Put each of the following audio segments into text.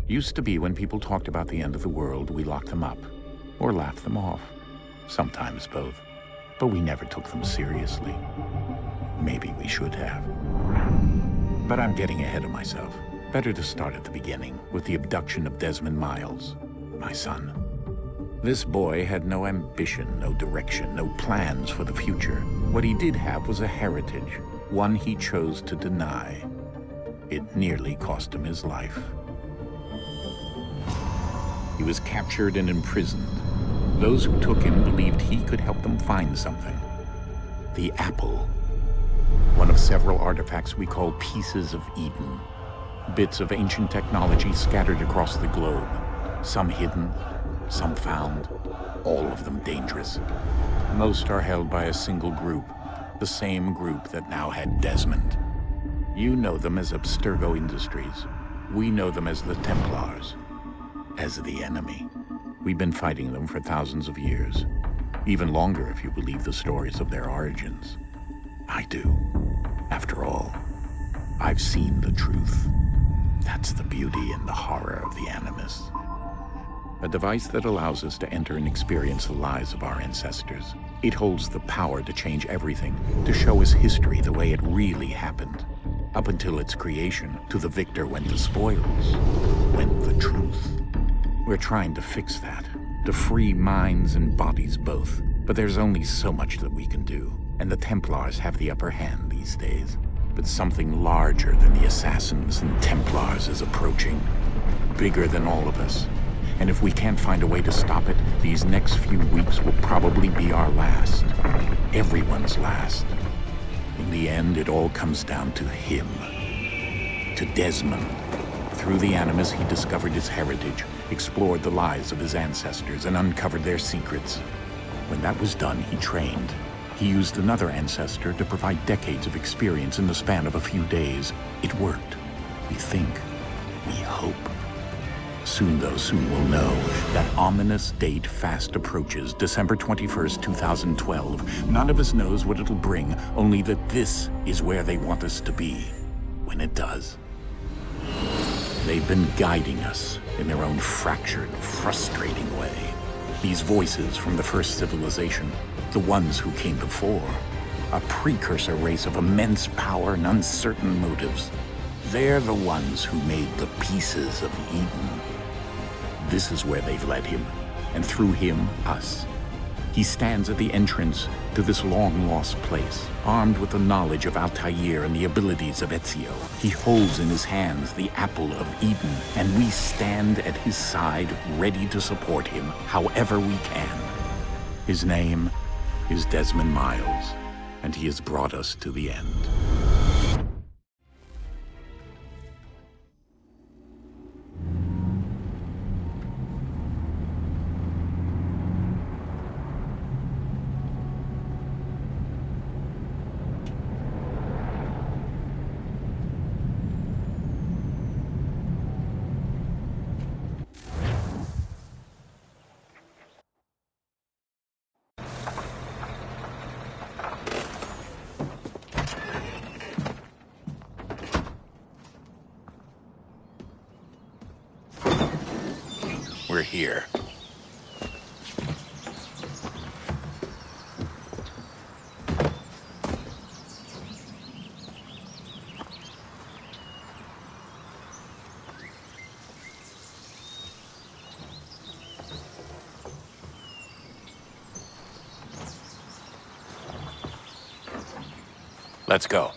Used to be when people talked about the end of the world, we locked them up or laughed them off. Sometimes both. But we never took them seriously. Maybe we should have. But I'm getting ahead of myself. Better to start at the beginning, with the abduction of Desmond Miles, my son. This boy had no ambition, no direction, no plans for the future. What he did have was a heritage, one he chose to deny. It nearly cost him his life. He was captured and imprisoned. Those who took him believed he could help them find something. The apple. One of several artifacts we call pieces of Eden. Bits of ancient technology scattered across the globe. Some hidden, some found, all of them dangerous. Most are held by a single group, the same group that now had Desmond. You know them as Abstergo Industries. We know them as the Templars, as the enemy. We've been fighting them for thousands of years, even longer if you believe the stories of their origins. I do. After all, I've seen the truth. That's the beauty and the horror of the Animus. A device that allows us to enter and experience the lives of our ancestors. It holds the power to change everything, to show us history the way it really happened. Up until its creation, to the victor went the spoils, went the truth. We're trying to fix that, to free minds and bodies both. But there's only so much that we can do, and the Templars have the upper hand these days. But something larger than the Assassins and Templars is approaching, bigger than all of us. And if we can't find a way to stop it, these next few weeks will probably be our last. Everyone's last. In the end, it all comes down to him. To Desmond. Through the Animus, he discovered his heritage, explored the lives of his ancestors, and uncovered their secrets. When that was done, he trained. He used another ancestor to provide decades of experience in the span of a few days. It worked. We think. We hope. Soon, though, soon we'll know. That ominous date fast approaches, December 21st, 2012. None of us knows what it'll bring, only that this is where they want us to be, when it does. They've been guiding us in their own fractured, frustrating way. These voices from the first civilization, the ones who came before, a precursor race of immense power and uncertain motives. They're the ones who made the pieces of Eden. This is where they've led him, and through him, us. He stands at the entrance to this long-lost place, armed with the knowledge of Altair and the abilities of Ezio. He holds in his hands the apple of Eden, and we stand at his side, ready to support him however we can. His name is Desmond Miles, and he has brought us to the end. We're here. Let's go.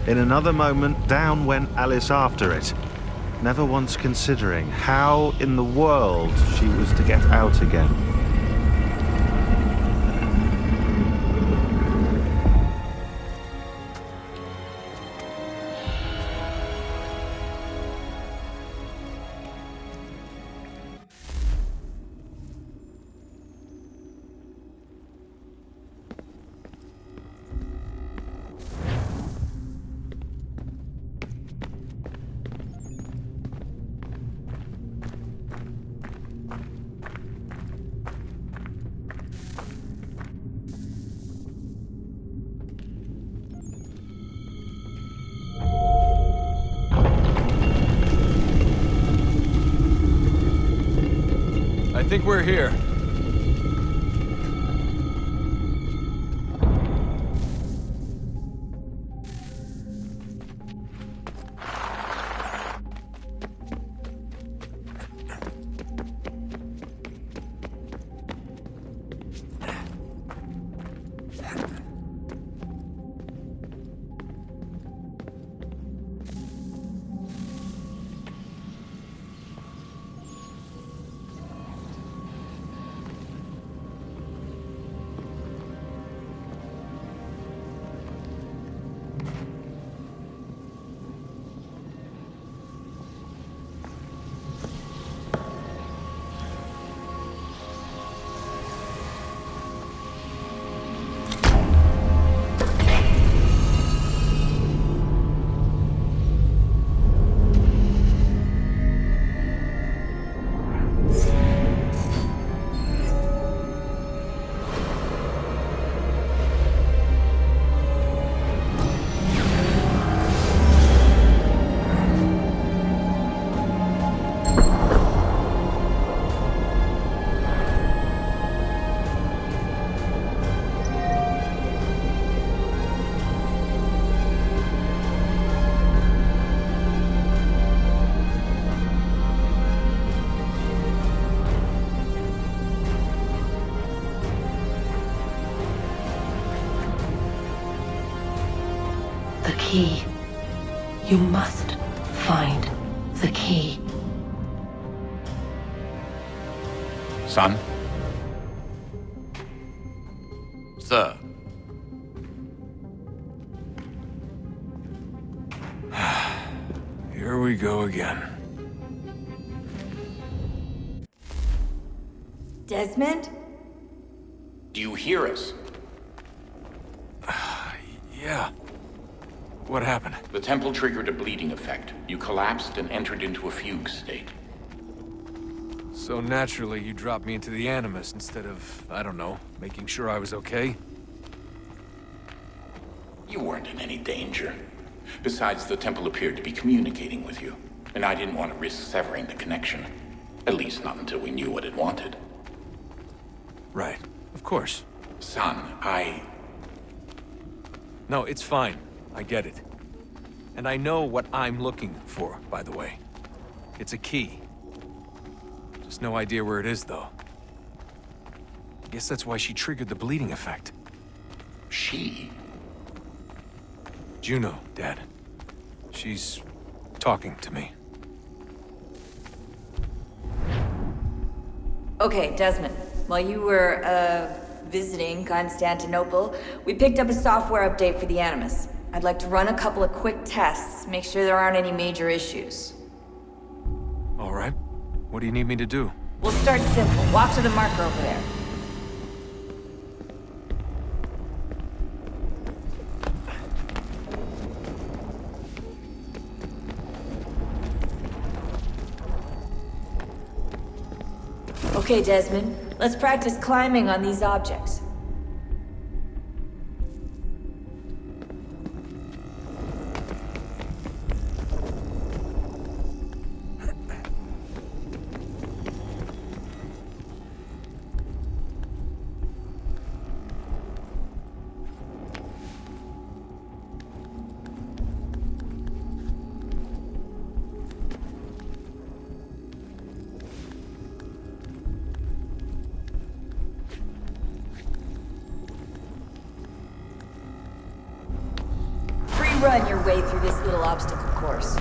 In another moment, down went Alice after it, never once considering how in the world she was to get out again. I think we're here. The key. You must find the key. Son? Sir. Here we go again. Desmond? Do you hear us? Yeah. What happened? The temple triggered a bleeding effect. You collapsed and entered into a fugue state. So naturally, you dropped me into the Animus instead of, I don't know, making sure I was okay? You weren't in any danger. Besides, the temple appeared to be communicating with you, and I didn't want to risk severing the connection. At least not until we knew what it wanted. Right. Of course. Son, No, it's fine. I get it. And I know what I'm looking for, by the way. It's a key. Just no idea where it is, though. I guess that's why she triggered the bleeding effect. She? Juno, Dad. She's talking to me. Okay, Desmond. While you were, visiting Constantinople, we picked up a software update for the Animus. I'd like to run a couple of quick tests, make sure there aren't any major issues. All right. What do you need me to do? We'll start simple. Walk to the marker over there. Okay, Desmond. Let's practice climbing on these objects. run your way through this little obstacle course.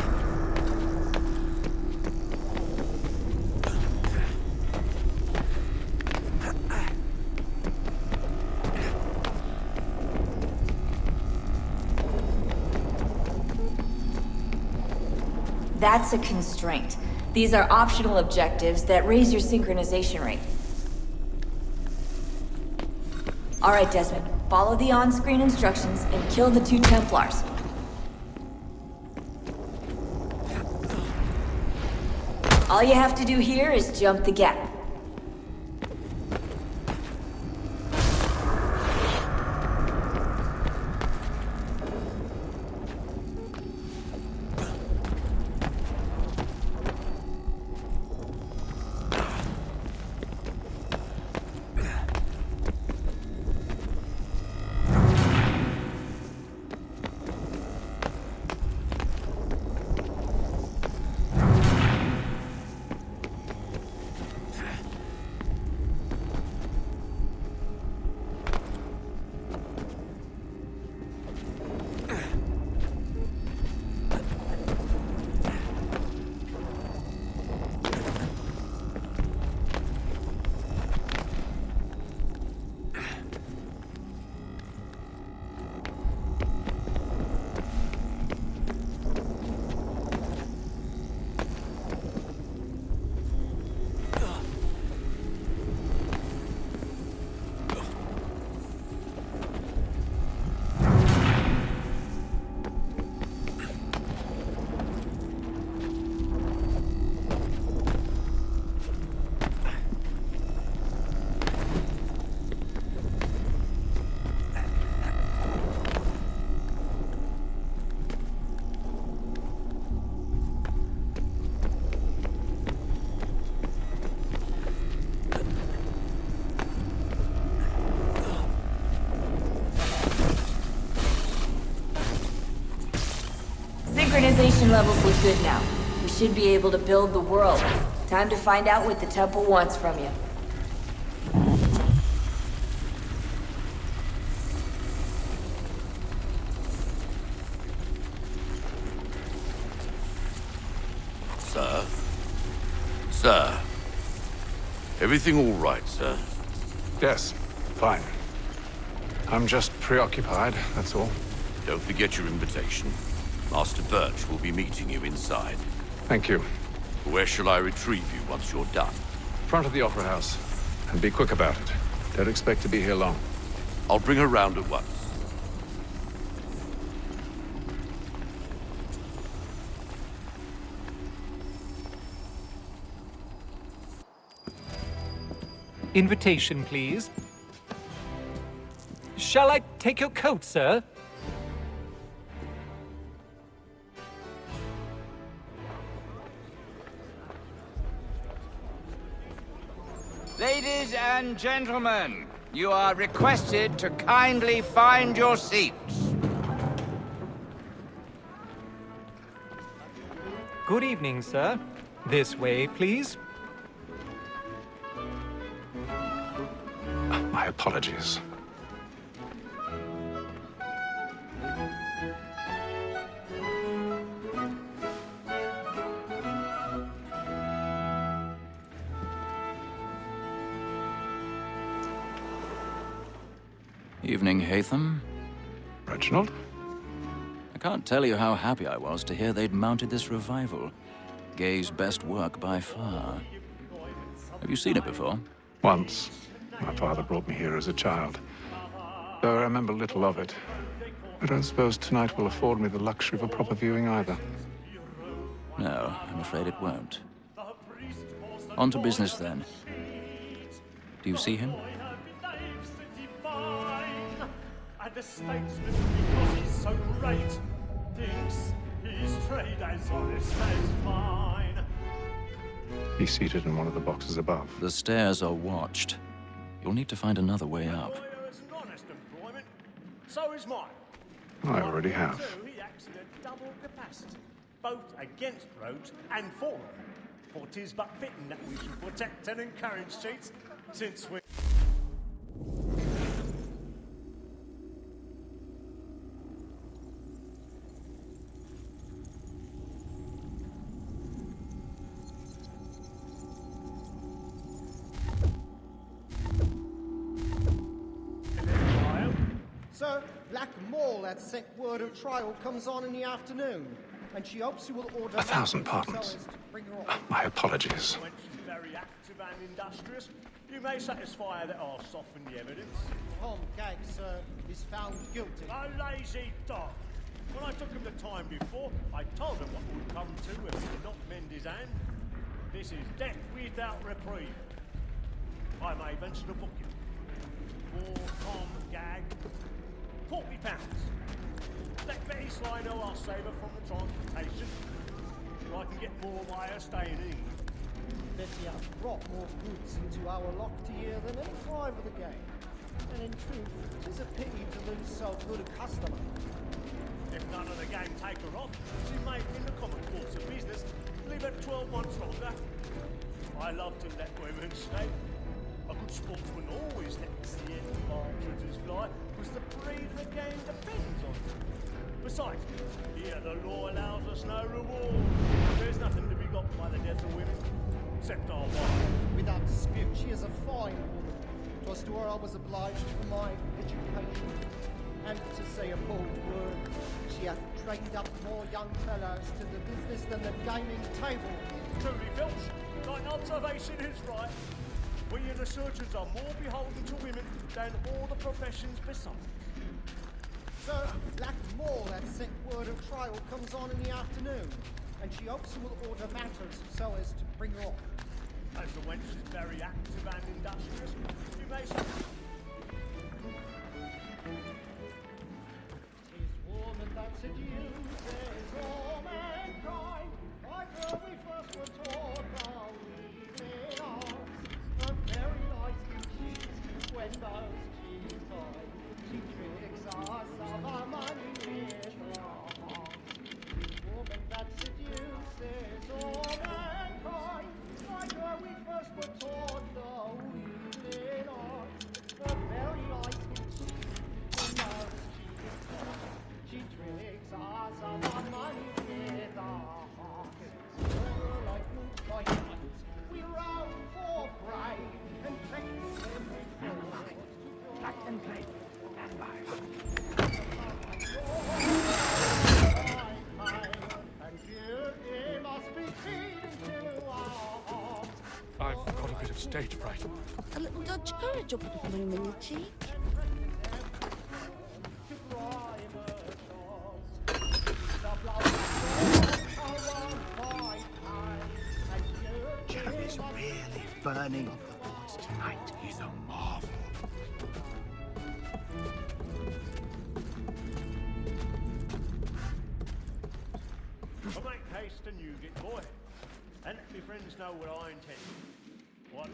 That's a constraint. These are optional objectives that raise your synchronization rate. Alright, Desmond. Follow the on-screen instructions and kill the 2 Templars. All you have to do here is jump the gap. Synchronization levels look good now. We should be able to build the world. Time to find out what the temple wants from you. Sir? Sir? Everything all right, sir? Yes, fine. I'm just preoccupied, that's all. Don't forget your invitation. Master Birch will be meeting you inside. Thank you. Where shall I retrieve you once you're done? Front of the Opera House. And be quick about it. Don't expect to be here long. I'll bring her round at once. Invitation, please. Shall I take your coat, sir? Ladies and gentlemen, you are requested to kindly find your seats. Good evening, sir. This way, please. My apologies. Evening, Hatham. Reginald? I can't tell you how happy I was to hear they'd mounted this revival. Gay's best work by far. Have you seen it before? Once. My father brought me here as a child. Though I remember little of it. I don't suppose tonight will afford me the luxury of a proper viewing either. No, I'm afraid it won't. On to business, then. Do you see him? And the statesman, because he's so great, thinks his trade as honest as mine. He's seated in one of the boxes above. The stairs are watched. You'll need to find another way up. It's an honest employment, so is mine. I already have. So he acts at a double capacity, both against rogues and for them. For 'tis but fitting that we should protect and encourage cheats, since we... Sir, Black Mall had sent word of trial comes on in the afternoon, and she hopes you will order... 1,000 pardons. My apologies. When she's very active and industrious, you may satisfy her that I'll soften the evidence. Tom Gag, sir, is found guilty. A lazy dog. When I took him the time before, I told him what would come to if he did not mend his hand. This is death without reprieve. I may venture to book him. For Tom Gag, £40. Let Betty Sly know I'll save her from the transportation, so I can get more by her staying in England. Betty has brought more goods into our locked year than any time of the game. And in truth, 'tis a pity to lose so good a customer. If none of the gang take her off, she may, in the common course of business, leave her 12 months longer. I love to let women stay. A good sportsman always lets the end partridges fly, because the breed of the game depends on it. Besides, here the law allows us no reward. There's nothing to be got by the death of women, except our wives. Without dispute, she is a fine woman. 'Twas to her I was obliged for my education. And to say a bold word, she hath trained up more young fellows to the business than the gaming table. Truly, Filch, thine observation is right. We and the surgeons are more beholden to women than all the professions besides. Sir, Black Mall had sent word of trial comes on in the afternoon, and she hopes you will order matters so as to bring her off. As the wench is very active and industrious, you may say... Tis woman that seduces all mankind, like her we first were taught how we live ours. A very nice cheese when those cheese eyes, she tricks us of our money with her heart. Tis woman that seduces all mankind, like her we first were taught how we live ours. A very nice cheese when those cheese eyes, she tricks us of our money with her heart. We're like moonlight hunters, we roam for prey, and practice every forward. Plug and play, and by. And beauty must be feeding to our hearts. I've got a bit of stage fright. A little Dutch courage will put a bloom in your cheek. Jeremy's really burning off the boards tonight. He's a marvel. I'll make haste and you get boy. And let me friends know what I intend. What?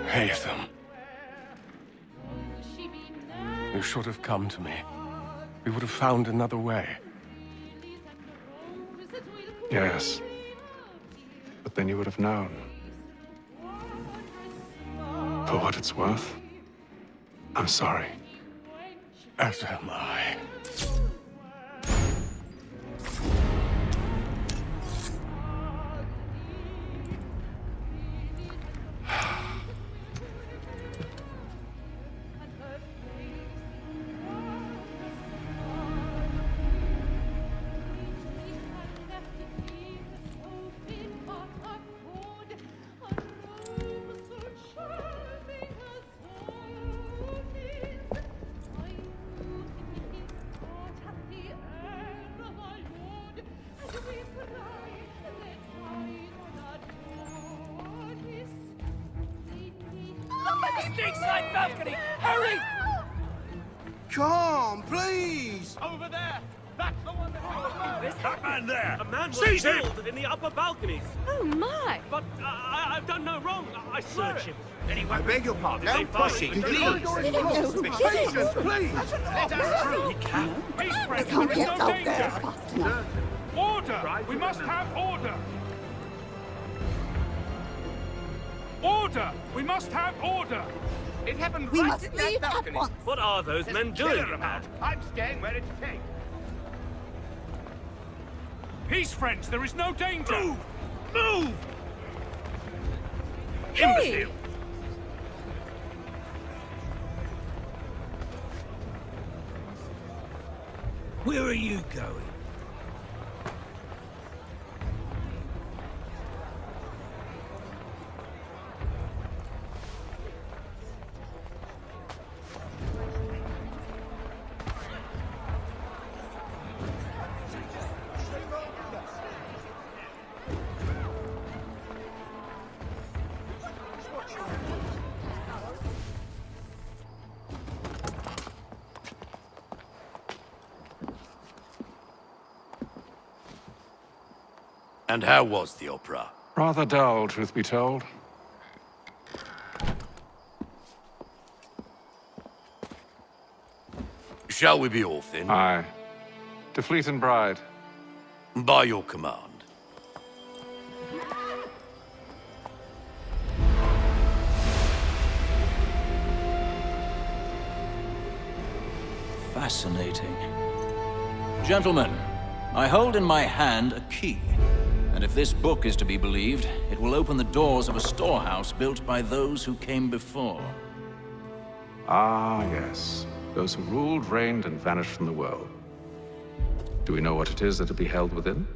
Haytham. You should have come to me. We would have found another way. Yes. But then you would have known. For what it's worth, I'm sorry. As am I. Stateside balcony! Hurry! Come, please! Over there! That's the one that... That man there! A man was Seize him! killed in the upper balconies! Oh my! But I've done no wrong. I search him. Anyway, I beg your pardon. Did they No find pushing, him? please. Patience, please. Let us through. He can. I can't get out there fast enough. Order! We must have order! Order! We must have order! It happened We right must at leave that at balcony. once. What are those men doing? I'm staying where it's safe. Peace, friends. There is no danger. Move! Move! Hey! Imbecile! Where are you going? And how was the opera? Rather dull, truth be told. Shall we be off then? Aye. To Fleet and Bride. By your command. Fascinating. Gentlemen, I hold in my hand a key. And if this book is to be believed, it will open the doors of a storehouse built by those who came before. Ah, yes. Those who ruled, reigned, and vanished from the world. Do we know what it is that will be held within?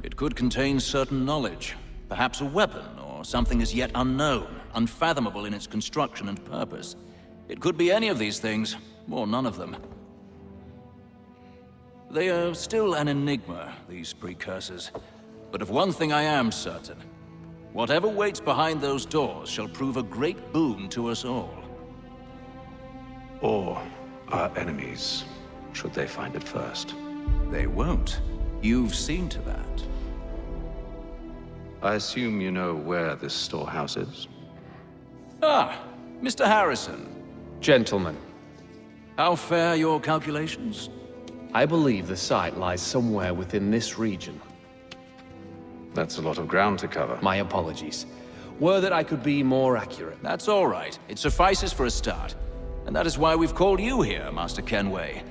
It could contain certain knowledge. Perhaps a weapon, or something as yet unknown, unfathomable in its construction and purpose. It could be any of these things, or none of them. They are still an enigma, these precursors. But of one thing I am certain. Whatever waits behind those doors shall prove a great boon to us all. Or our enemies, should they find it first. They won't. You've seen to that. I assume you know where this storehouse is? Ah, Mr. Harrison. Gentlemen, How fare your calculations? I believe the site lies somewhere within this region. That's a lot of ground to cover. My apologies. Were that I could be more accurate. That's all right. It suffices for a start. And that is why we've called you here, Master Kenway.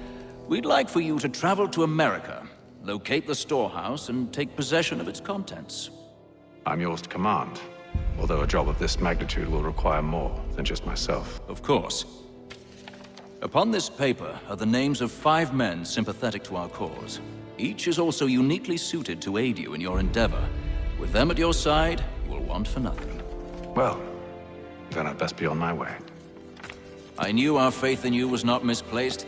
We'd like for you to travel to America, locate the storehouse, and take possession of its contents. I'm yours to command, although a job of this magnitude will require more than just myself. Of course. Upon this paper are the names of 5 men sympathetic to our cause. Each is also uniquely suited to aid you in your endeavor. With them at your side, you will want for nothing. Well, then I'd best be on my way. I knew our faith in you was not misplaced.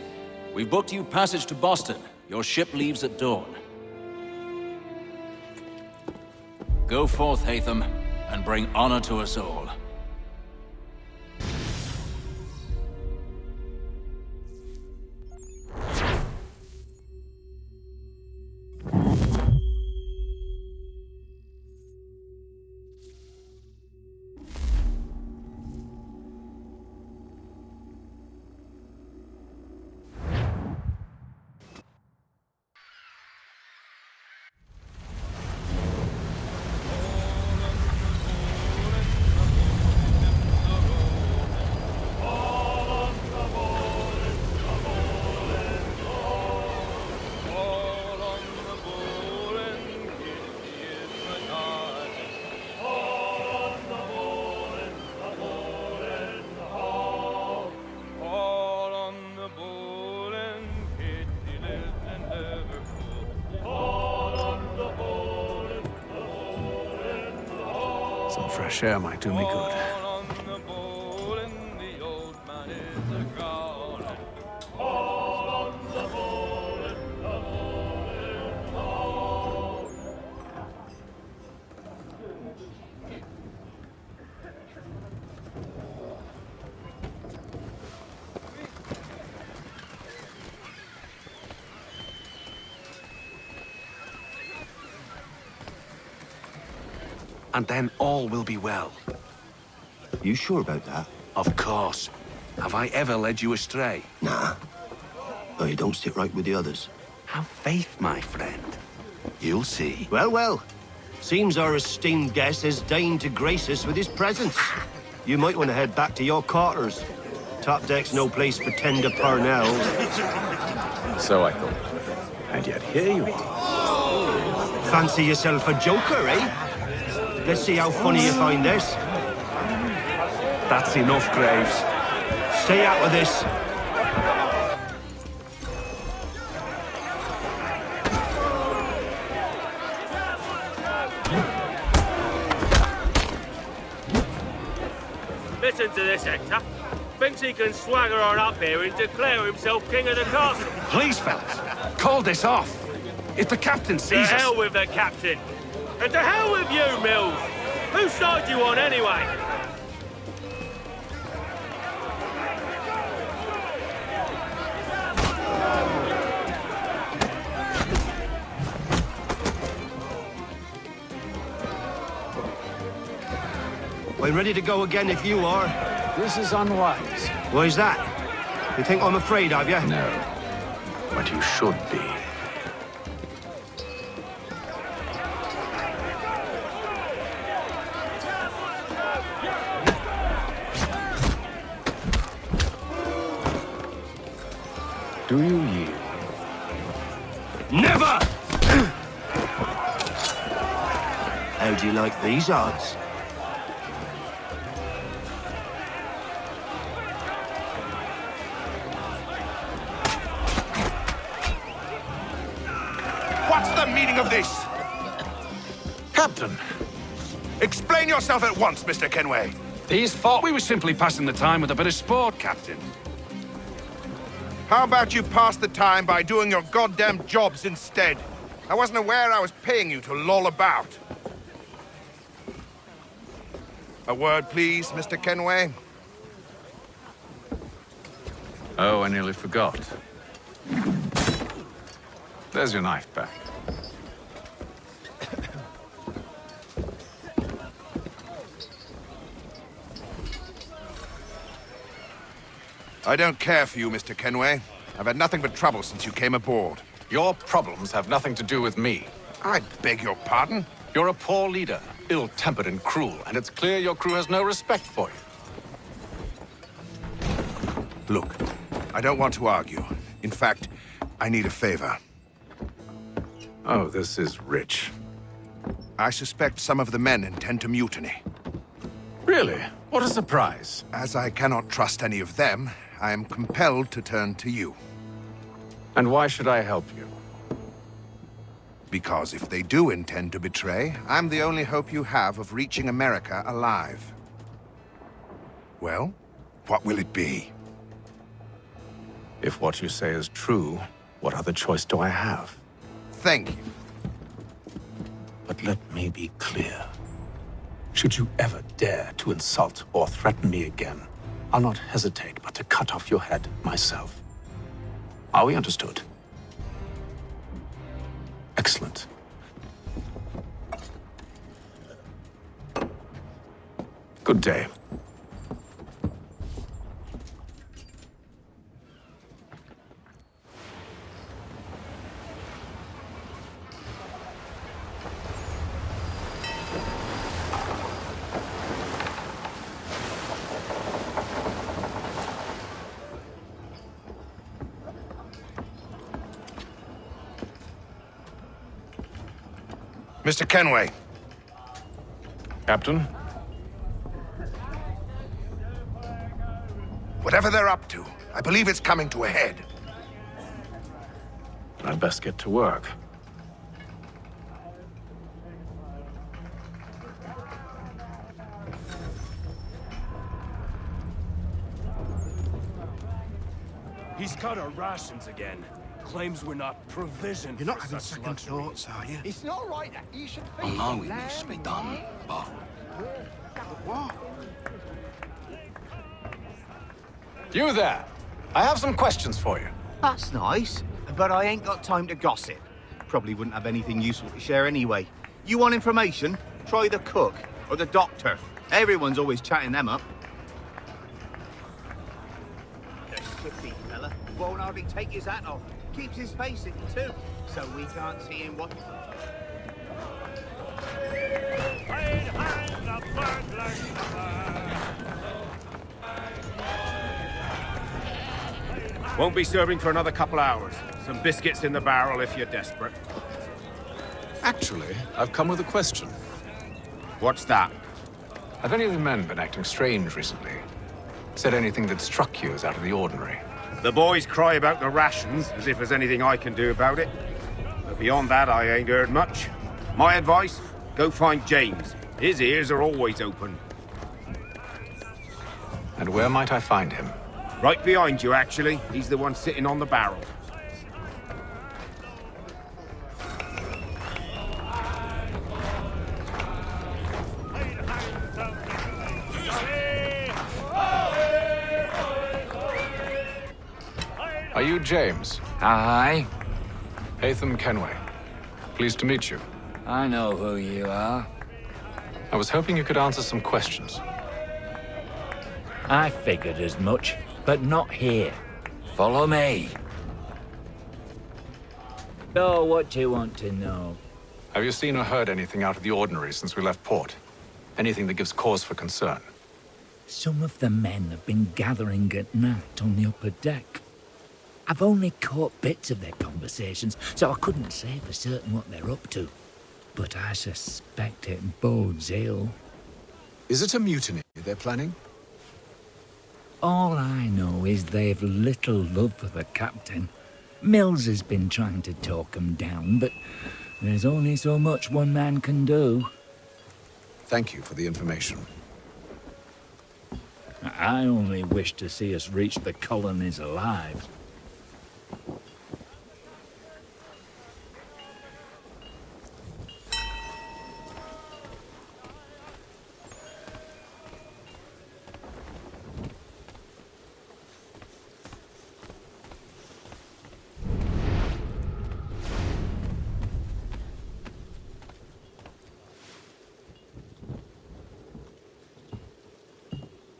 We've booked you passage to Boston. Your ship leaves at dawn. Go forth, Hatham, and bring honor to us all. Some fresh air might do me good. And then all will be well. You sure about that? Of course. Have I ever led you astray? Nah. Oh, you don't sit right with the others. Have faith, my friend. You'll see. Well, well. Seems our esteemed guest has deigned to grace us with his presence. You might want to head back to your quarters. Top deck's no place for tender Parnells. So I thought. And yet here you are. Fancy yourself a joker, eh? Let's see how funny you find this. That's enough, Graves. Stay out of this. Listen to this, Hector. Thinks he can swagger on up here and declare himself king of the castle. Please, fellas, call this off. If the captain To sees us... hell with the captain. And to hell with you, Mills. Whose side you on, anyway? I'm ready to go again if you are. This is unwise. Why's that? You think I'm afraid of you? No, but you should be. Do you yield? Never! How do you like these odds? What's the meaning of this? Captain! Explain yourself at once, Mr. Kenway. These thought we were simply passing the time with a bit of sport, Captain. How about you pass the time by doing your goddamn jobs instead? I wasn't aware I was paying you to loll about. A word, please, Mr. Kenway. Oh, I nearly forgot. There's your knife back. I don't care for you, Mr. Kenway. I've had nothing but trouble since you came aboard. Your problems have nothing to do with me. I beg your pardon? You're a poor leader, ill-tempered and cruel, and it's clear your crew has no respect for you. Look, I don't want to argue. In fact, I need a favor. Oh, this is rich. I suspect some of the men intend to mutiny. Really? What a surprise. As I cannot trust any of them, I am compelled to turn to you. And why should I help you? Because if they do intend to betray, I'm the only hope you have of reaching America alive. Well, what will it be? If what you say is true, what other choice do I have? Thank you. But let me be clear. Should you ever dare to insult or threaten me again, I'll not hesitate but to cut off your head myself. Are we understood? Excellent. Good day. Mr. Kenway. Captain? Whatever they're up to, I believe it's coming to a head. I'd best get to work. He's cut our rations again. Claims we're not provisioned. You're not for having such second luxuries. thoughts, are you? It's not right that you should I know it needs to be done, but What? You there! I have some questions for you. That's nice, but I ain't got time to gossip. Probably wouldn't have anything useful to share anyway. You want information? Try the cook or the doctor. Everyone's always chatting them up. The sooty fella won't hardly take his hat off. Keeps his face in too, so we can't see him what... Won't be serving for another couple hours. Some biscuits in the barrel if you're desperate. Actually, I've come with a question. What's that? Have any of the men been acting strange recently? Said anything that struck you as out of the ordinary? The boys cry about the rations, as if there's anything I can do about it. But beyond that, I ain't heard much. My advice, go find James. His ears are always open. And where might I find him? Right behind you, actually. He's the one sitting on the barrel. Are you James? Aye. Haytham Kenway. Pleased to meet you. I know who you are. I was hoping you could answer some questions. I figured as much, but not here. Follow me. So, what do you want to know? Have you seen or heard anything out of the ordinary since we left port? Anything that gives cause for concern? Some of the men have been gathering at night on the upper deck. I've only caught bits of their conversations, so I couldn't say for certain what they're up to. But I suspect it bodes ill. Is it a mutiny they're planning? All I know is they've little love for the captain. Mills has been trying to talk 'em down, but there's only so much one man can do. Thank you for the information. I only wish to see us reach the colonies alive.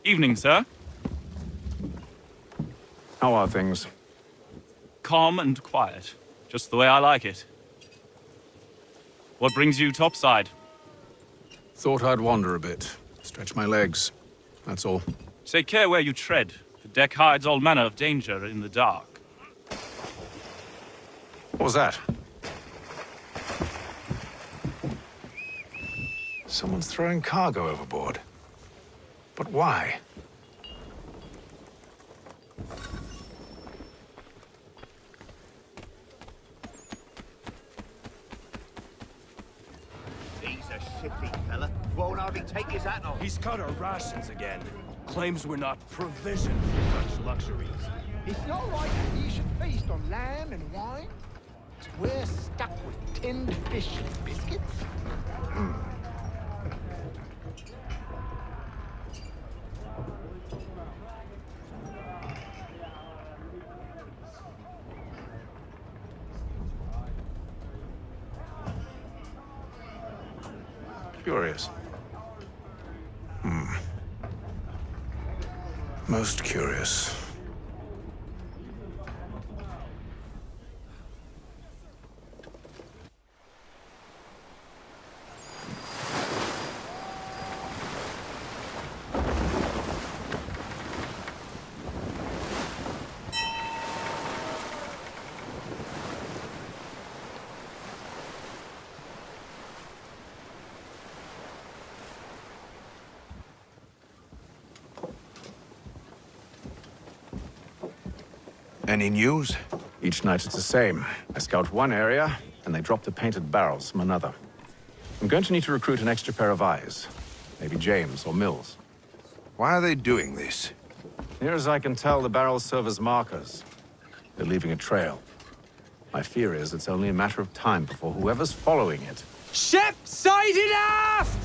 Evening, sir. How are things? Calm and quiet. Just the way I like it. What brings you topside? Thought I'd wander a bit. Stretch my legs. That's all. Take care where you tread. The deck hides all manner of danger in the dark. What was that? Someone's throwing cargo overboard. But why? He's a shifty fella. Won't hardly take his hat off. He's cut our rations again. Claims we're not provisioned for such luxuries. It's not right that you should feast on lamb and wine. We're stuck with tinned fish and biscuits. Curious. Most curious. Any news? Each night it's the same. I scout one area, and they drop the painted barrels from another. I'm going to need to recruit an extra pair of eyes. Maybe James or Mills. Why are they doing this? Near as I can tell, the barrels serve as markers. They're leaving a trail. My fear is it's only a matter of time before whoever's following it... Ship sighted aft!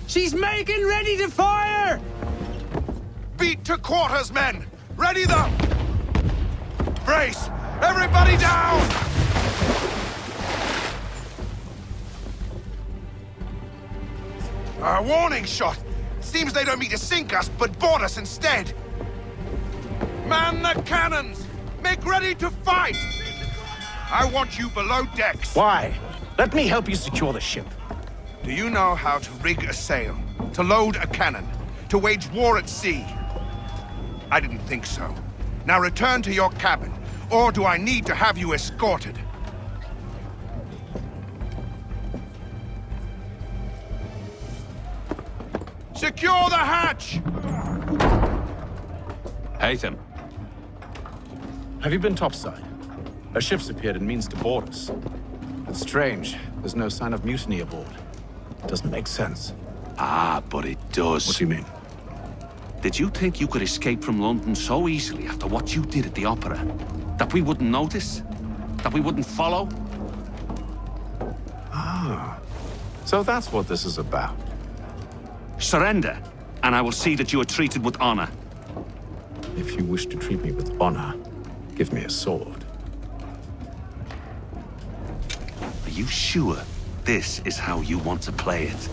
She's making ready to fire! Beat to quarters, men! Ready them! Brace! Everybody down! A warning shot! Seems they don't mean to sink us, but board us instead! Man the cannons! Make ready to fight! I want you below decks! Why? Let me help you secure the ship. Do you know how to rig a sail? To load a cannon? To wage war at sea? I didn't think so. Now return to your cabin, or do I need to have you escorted? Secure the hatch! Haytham. Have you been topside? A ship's appeared and means to board us. It's strange. There's no sign of mutiny aboard. It doesn't make sense. Ah, but it does. What do you mean? Did you think you could escape from London so easily after what you did at the opera? That we wouldn't notice? That we wouldn't follow? Ah. So that's what this is about. Surrender, and I will see that you are treated with honor. If you wish to treat me with honor, give me a sword. Are you sure this is how you want to play it?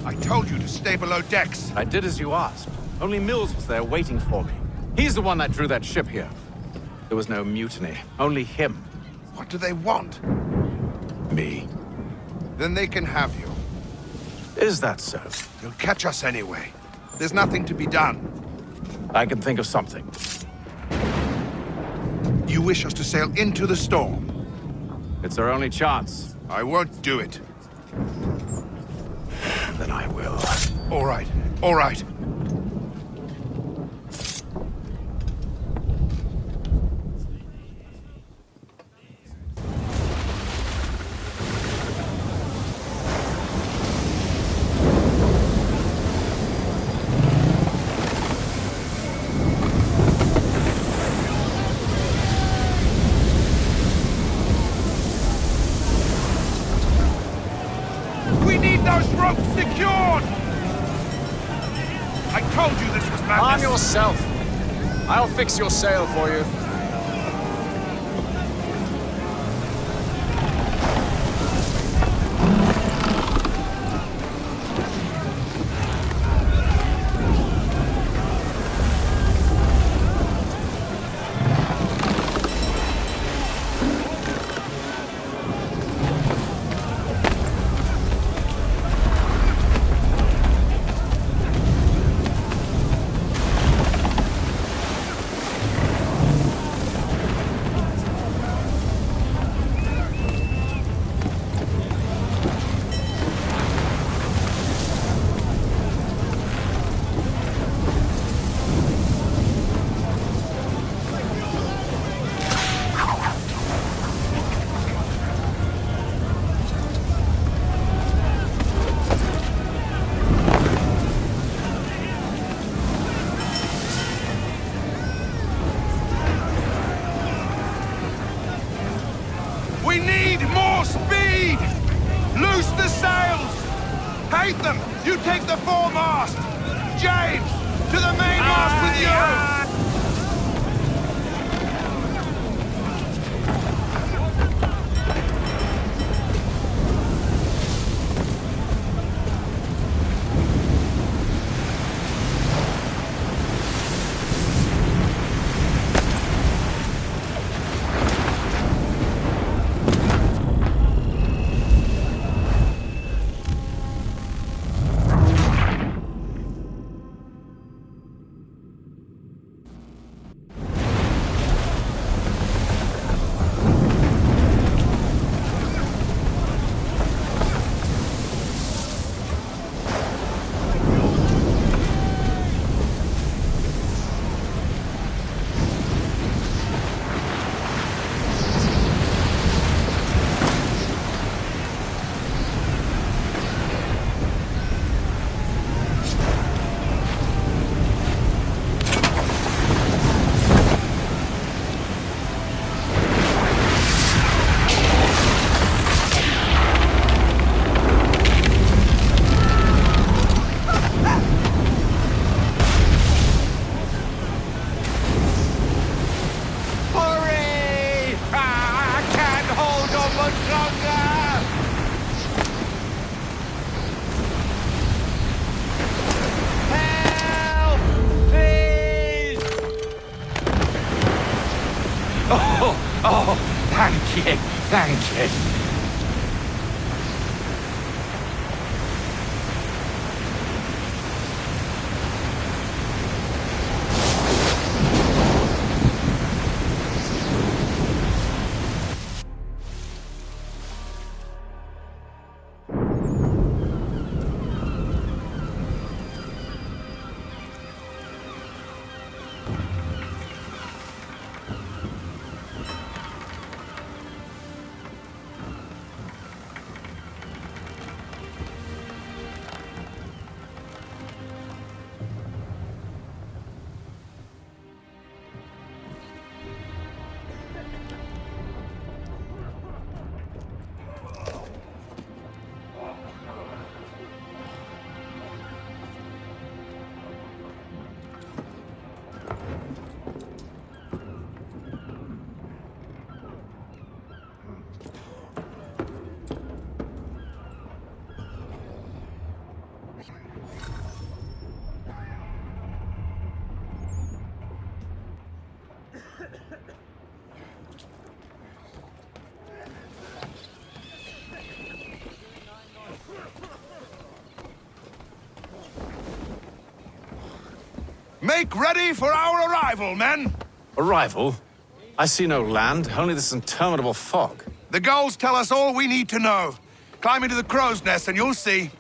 I told you to stay below decks. I did as you asked. Only Mills was there waiting for me. He's the one that drew that ship here. There was no mutiny, only him. What do they want? Me. Then they can have you. Is that so? You'll catch us anyway. There's nothing to be done. I can think of something. You wish us to sail into the storm? It's our only chance. I won't do it. Then I will. All right, all right. We need those ropes secured! I told you this was madness. Arm yourself. I'll fix your sail for you. We need more speed! Loose the sails! Haytham, you take the foremast! James, to the mainmast with you! Thank you. Make ready for our arrival, men! Arrival? I see no land, only this interminable fog. The gulls tell us all we need to know. Climb into the crow's nest and you'll see.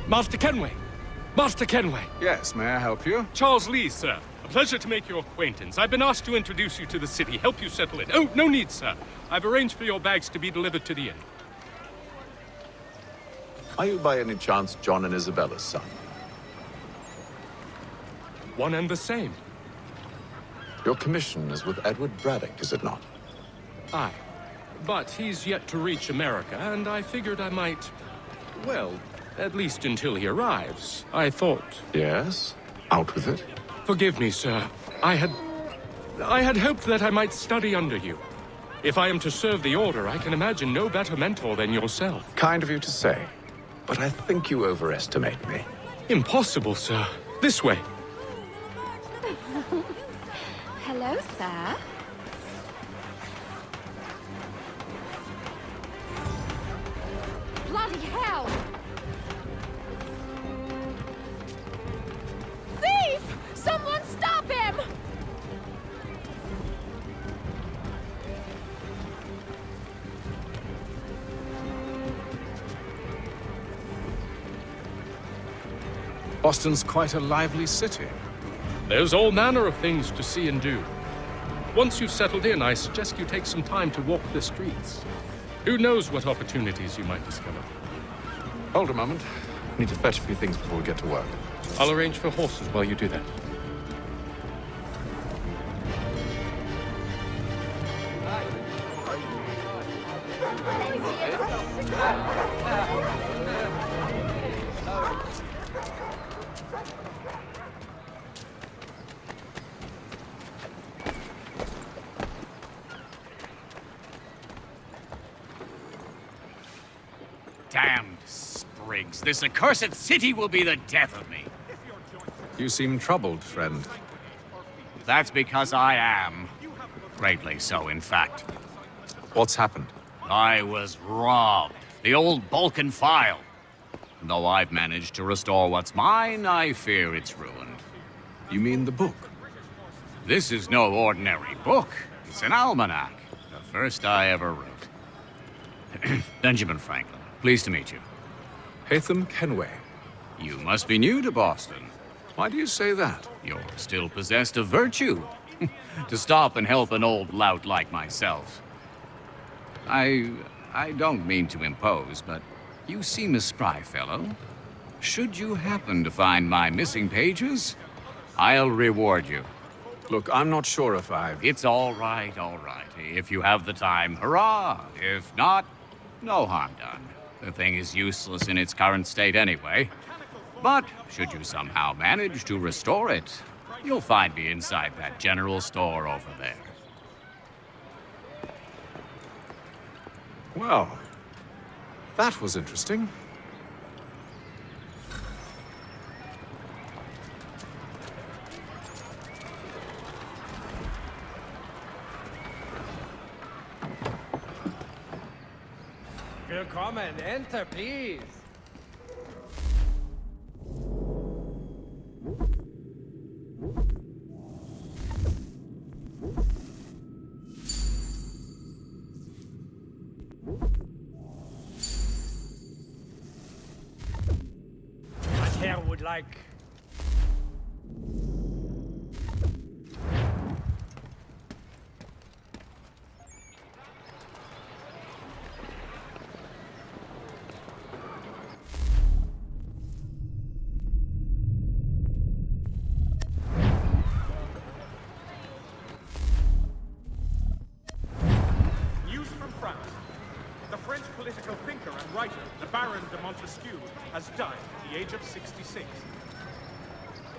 Master Kenway! Master Kenway! Yes, may I help you? Charles Lee, sir. A pleasure to make your acquaintance. I've been asked to introduce you to the city, help you settle in. Oh, no need, sir. I've arranged for your bags to be delivered to the inn. Are you by any chance John and Isabella's son? One and the same. Your commission is with Edward Braddock, is it not? Aye. But he's yet to reach America, and I figured I might... well, at least until he arrives, I thought... Yes? Out with it. Forgive me, sir. I had hoped that I might study under you. If I am to serve the Order, I can imagine no better mentor than yourself. Kind of you to say. But I think you overestimate me. Impossible, sir. This way. Hello, sir. Bloody hell! Thief! Someone stop him! Boston's quite a lively city. There's all manner of things to see and do. Once you've settled in, I suggest you take some time to walk the streets. Who knows what opportunities you might discover. Hold a moment. I need to fetch a few things before we get to work. I'll arrange for horses while you do that. Damned sprigs. This accursed city will be the death of me. You seem troubled, friend. That's because I am. Greatly so, in fact. What's happened? I was robbed. The old Balkan file. Though I've managed to restore what's mine, I fear it's ruined. You mean the book? This is no ordinary book. It's an almanac. The first I ever wrote. Benjamin Franklin. Pleased to meet you. Haytham Kenway. You must be new to Boston. Why do you say that? You're still possessed of virtue. To stop and help an old lout like myself. I don't mean to impose, but you seem a spry fellow. Should you happen to find my missing pages, I'll reward you. Look, I'm not sure if It's all right, all right. If you have the time, hurrah! If not, no harm done. The thing is useless in its current state anyway. But should you somehow manage to restore it, you'll find me inside that general store over there. Well, that was interesting. Willkommen, enter, please. My hair would like... News from France. The French political thinker and writer, the Baron de Montesquieu, has died at the age of 66.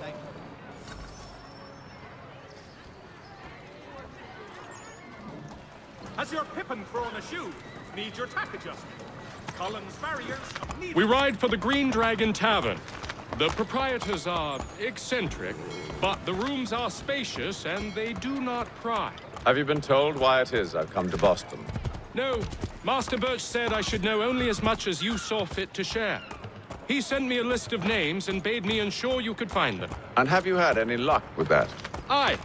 Thank you. Has your pippin thrown a shoe? Need your tack adjusted? Collins barriers need... We ride for the Green Dragon Tavern. The proprietors are eccentric, but the rooms are spacious and they do not pry. Have you been told why it is I've come to Boston? No, Master Birch said I should know only as much as you saw fit to share. He sent me a list of names and bade me ensure you could find them. And have you had any luck with that? Aye.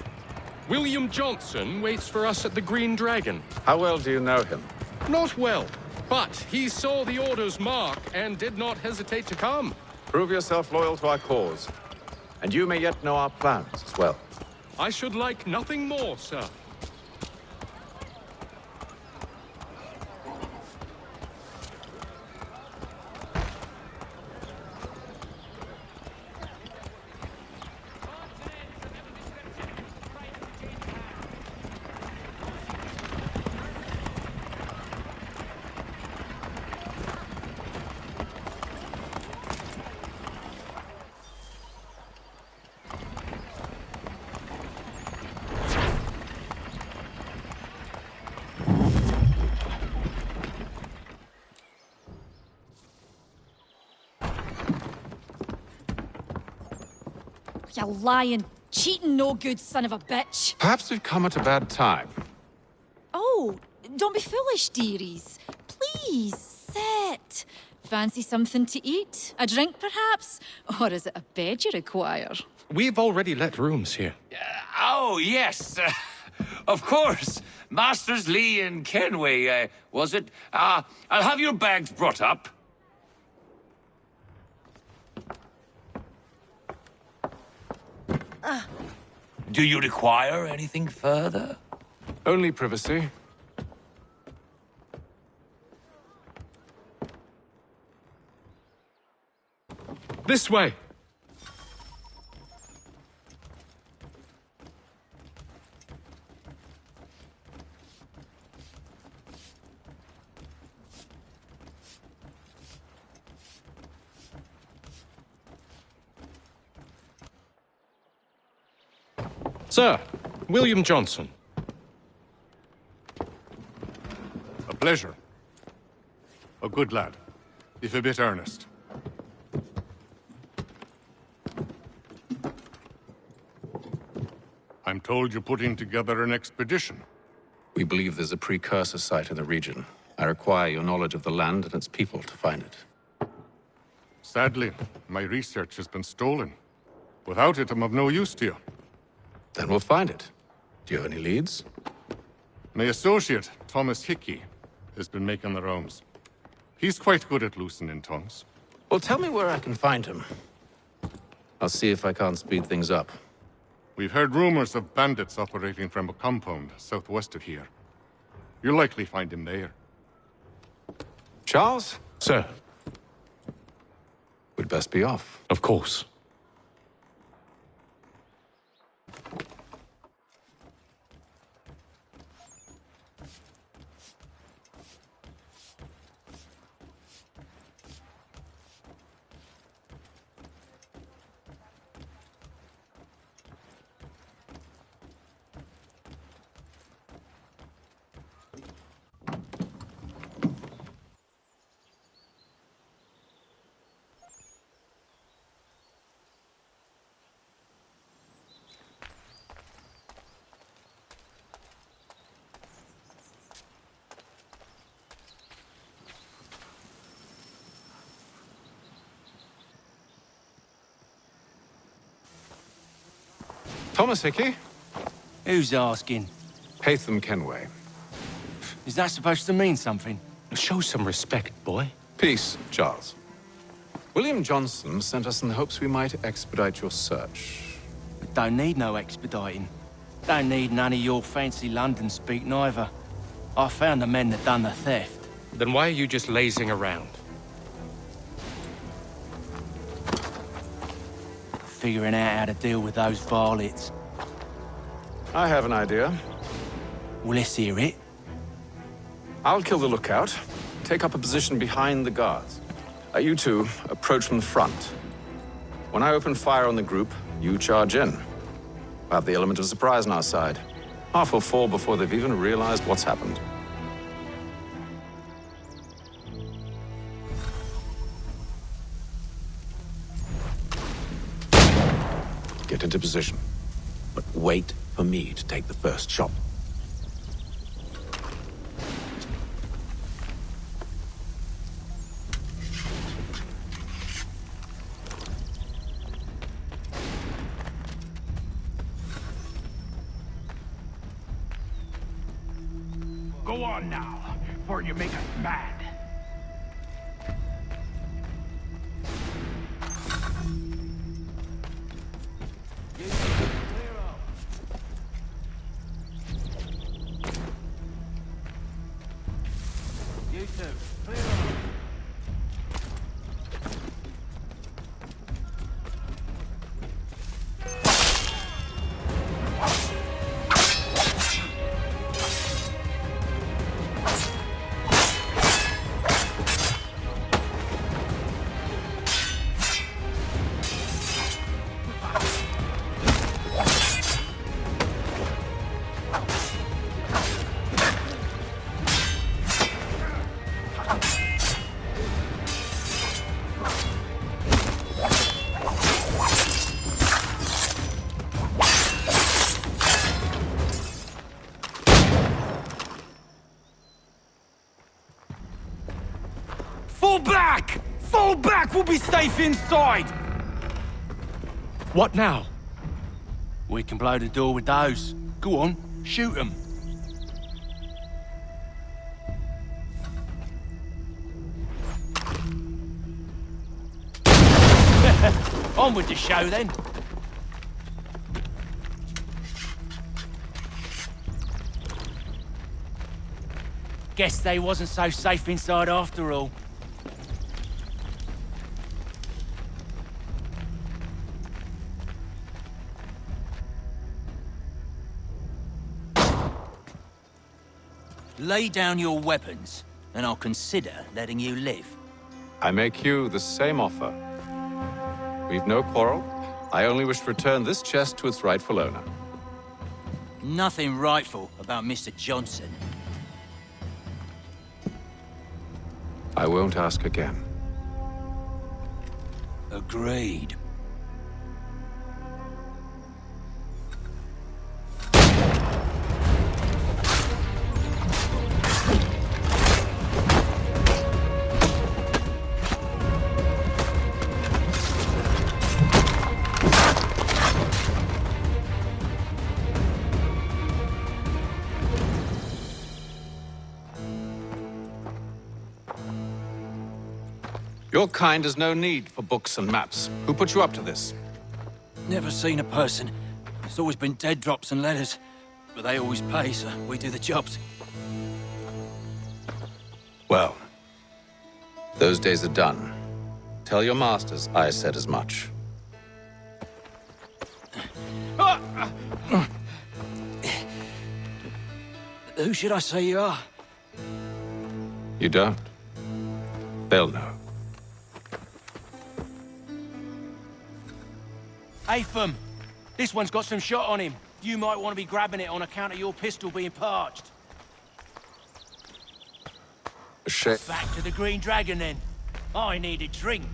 William Johnson waits for us at the Green Dragon. How well do you know him? Not well, but he saw the order's mark and did not hesitate to come. Prove yourself loyal to our cause. And you may yet know our plans as well. I should like nothing more, sir. You lying, cheating, no good son of a bitch. Perhaps we've come at a bad time. Oh, don't be foolish, dearies. Please, sit. Fancy something to eat? A drink, perhaps? Or is it a bed you require? We've already let rooms here. Oh, yes. Of course. Masters Lee and Kenway, was it? I'll have your bags brought up. Do you require anything further? Only privacy. This way. Sir, William Johnson. A pleasure. A good lad, if a bit earnest. I'm told you're putting together an expedition. We believe there's a precursor site in the region. I require your knowledge of the land and its people to find it. Sadly, my research has been stolen. Without it, I'm of no use to you. Then we'll find it. Do you have any leads? My associate, Thomas Hickey, has been making the rounds. He's quite good at loosening tongues. Well, tell me where I can find him. I'll see if I can't speed things up. We've heard rumors of bandits operating from a compound southwest of here. You'll likely find him there. Charles? Sir. We'd best be off. Of course. Thomas Hickey? Who's asking? Haytham Kenway. Is that supposed to mean something? Show some respect, boy. Peace, Charles. William Johnson sent us in the hopes we might expedite your search. We don't need no expediting. Don't need none of your fancy London speak neither. I found the men that done the theft. Then why are you just lazing around? Figuring out how to deal with those varlets. I have an idea. Well, let's hear it. I'll kill the lookout, take up a position behind the guards. You two approach from the front. When I open fire on the group, you charge in. We'll have the element of surprise on our side. Half will fall before they've even realized what's happened. Get into position, but wait for me to take the first shot. Go on now, before you make us mad. Fall back! Fall back! We'll be safe inside! What now? We can blow the door with those. Go on, shoot them. On with the show then. Guess they wasn't so safe inside after all. Lay down your weapons, and I'll consider letting you live. I make you the same offer. We've no quarrel. I only wish to return this chest to its rightful owner. Nothing rightful about Mr. Johnson. I won't ask again. Agreed. Your kind has no need for books and maps. Who put you up to this? Never seen a person. It's always been dead drops and letters. But they always pay, so we do the jobs. Well, those days are done. Tell your masters I said as much. Who should I say you are? You don't? They'll know. Atham! This one's got some shot on him. You might want to be grabbing it on account of your pistol being parched. A shame. Back to the Green Dragon, then. I need a drink.